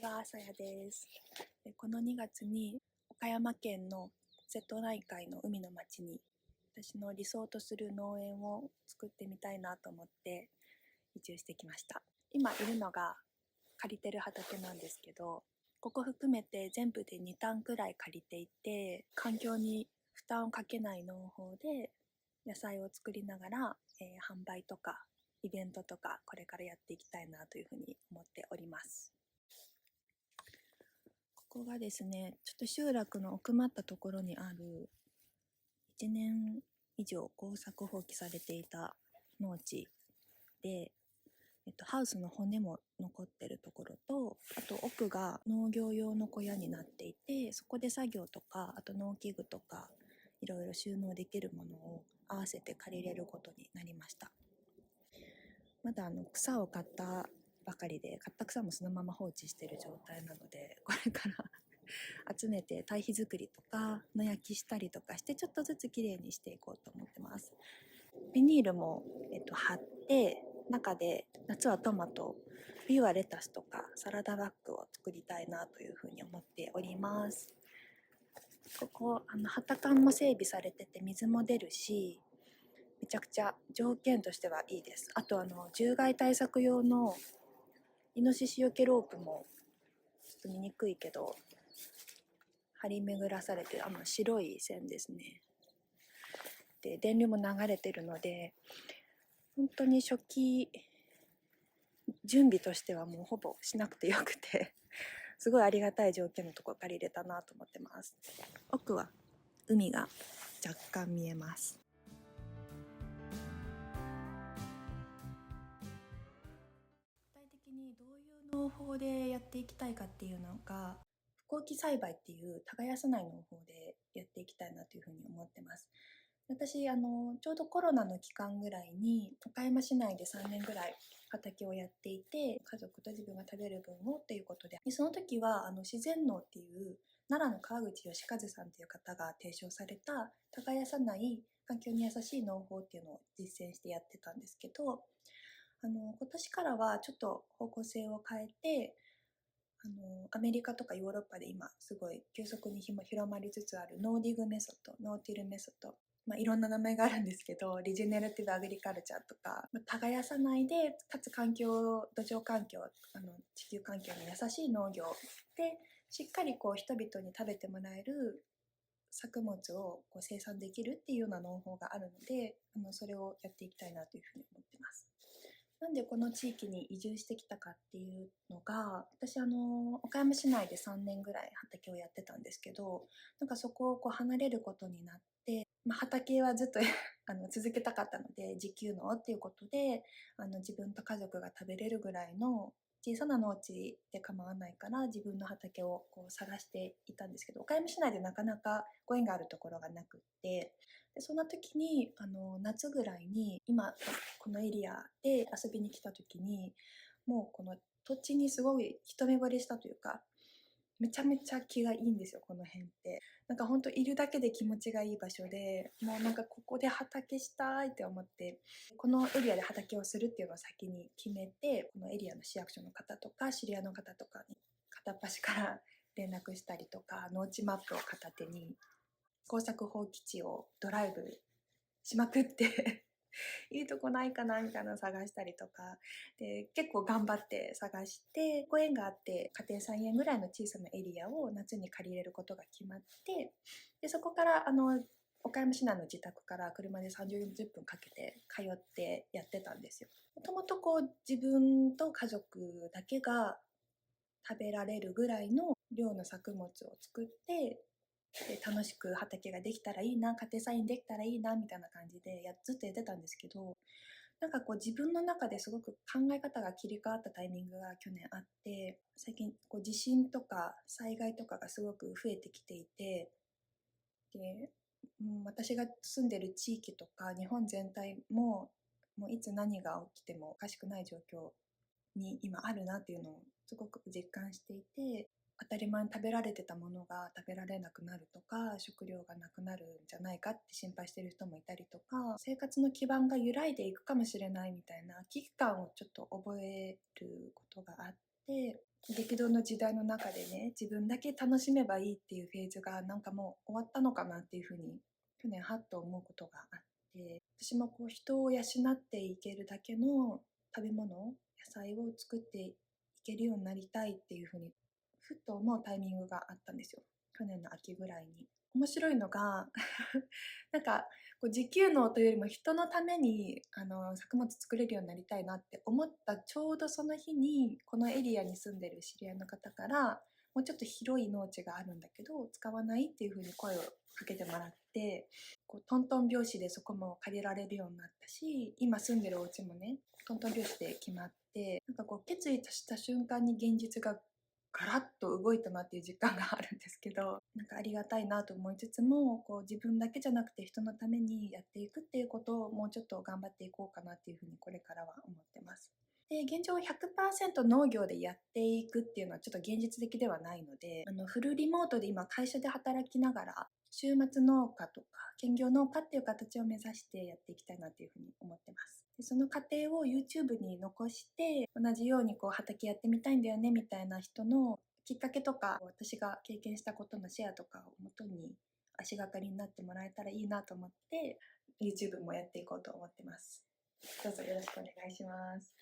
は、さやです。この2月に岡山県の瀬戸内海の海の町に私の理想とする農園を作ってみたいなと思って移住してきました。今いるのが借りてる畑なんですけど、ここ含めて全部で2単くらい借りていて、環境に負担をかけない農法で野菜を作りながら、販売とかイベントとかこれからやっていきたいなというふうに思っております。ここがですね、ちょっと集落の奥まったところにある1年以上耕作放棄されていた農地で、ハウスの骨も残ってるところと、あと奥が農業用の小屋になっていて、そこで作業とか、あと農機具とかいろいろ収納できるものを合わせて借りれることになりました。まだ草を買ったばかりで、買った草もそのまま放置している状態なので、これから集めて堆肥作りとか野焼きしたりとかしてちょっとずつきれいにしていこうと思ってます。ビニールも、貼って中で夏はトマト、冬はレタスとかサラダバッグを作りたいなというふうに思っております。ここ畑缶も整備されてて水も出るし、めちゃくちゃ条件としてはいいです。あと獣害対策用のイノシシよけロープもちょっと見にくいけど張り巡らされて白い線ですね。で電流も流れてるので本当に初期準備としてはもうほぼしなくてよくてすごいありがたい条件のところ借りれたなと思ってます。奥は海が若干見えます。具体的にどういう農法でやっていきたいかっていうのが、不耕起栽培っていう耕さない農法でやっていきたいなというふうに思ってます。私ちょうどコロナの期間ぐらいに岡山市内で3年ぐらい畑をやっていて、家族と自分が食べる分をっていうことで、その時は自然農っていう奈良の川口義和さんという方が提唱された耕さない環境に優しい農法っていうのを実践してやってたんですけど、今年からはちょっと方向性を変えて、アメリカとかヨーロッパで今すごい急速に広まりつつあるノーディグメソッド、ノーティルメソッド、いろんな名前があるんですけど、リジェネラティブアグリカルチャーとか、耕さないでかつ土壌環境、地球環境に優しい農業でしっかり人々に食べてもらえる作物を生産できるっていうような農法があるので、それをやっていきたいなというふうに思ってます。なんでこの地域に移住してきたかっていうのが、私岡山市内で3年ぐらい畑をやってたんですけど、なんかそこを離れることになって、畑はずっと続けたかったので、自給農っていうことで自分と家族が食べれるぐらいの小さな農地で構わないから自分の畑を探していたんですけど、岡山市内でなかなかご縁があるところがなくって、でそんな時に夏ぐらいに今このエリアで遊びに来た時に、もうこの土地にすごい一目惚れしたというか、めちゃめちゃ気がいいんですよ、この辺って。なんかほんといるだけで気持ちがいい場所で、もうなんかここで畑したいって思って、このエリアで畑をするっていうのを先に決めて、このエリアの市役所の方とか知り合いの方とかに片っ端から連絡したりとか、農地マップを片手に耕作放棄地をドライブしまくっていいとこないかなみたいなのを探したりとかで、結構頑張って探して、ご縁があって家庭菜園ぐらいの小さなエリアを夏に借りれることが決まって、でそこから岡山市内の自宅から車で30、40分かけて通ってやってたんですよ。もともと自分と家族だけが食べられるぐらいの量の作物を作って、で楽しく畑ができたらいいな、家庭菜園できたらいいなみたいな感じでずっとやってたんですけど、なんか自分の中ですごく考え方が切り替わったタイミングが去年あって、最近地震とか災害とかがすごく増えてきていて、で、私が住んでる地域とか日本全体も、もういつ何が起きてもおかしくない状況に今あるなっていうのをすごく実感していて、当たり前に食べられてたものが食べられなくなるとか、食料がなくなるんじゃないかって心配してる人もいたりとか、生活の基盤が揺らいでいくかもしれないみたいな危機感をちょっと覚えることがあって、激動の時代の中でね、自分だけ楽しめばいいっていうフェーズがなんかもう終わったのかなっていうふうに去年はっと思うことがあって、私もこう人を養っていけるだけの食べ物、野菜を作っていけるようになりたいっていうふうにふっと思うタイミングがあったんですよ。去年の秋ぐらいに。面白いのがなんかこう自給農というよりも人のために作物作れるようになりたいなって思ったちょうどその日に、このエリアに住んでる知り合いの方から、もうちょっと広い農地があるんだけど使わないっていう風に声をかけてもらって、こうトントン拍子でそこも借りられるようになったし、今住んでるお家もねトントン拍子で決まって、なんかこう決意した瞬間に現実がガラッと動いたなっていう実感があるんですけど、なんかありがたいなと思いつつも、こう自分だけじゃなくて人のためにやっていくっていうことをもうちょっと頑張っていこうかなっていうふうにこれからは思ってます。で、現状100%農業でやっていくっていうのはちょっと現実的ではないので、フルリモートで今会社で働きながら週末農家とか兼業農家っていう形を目指してやっていきたいなというふうに思ってます。でその過程を YouTube に残して、同じようにこう畑やってみたいんだよねみたいな人のきっかけとか、私が経験したことのシェアとかをもとに足がかりになってもらえたらいいなと思って YouTube もやっていこうと思ってます。どうぞよろしくお願いします。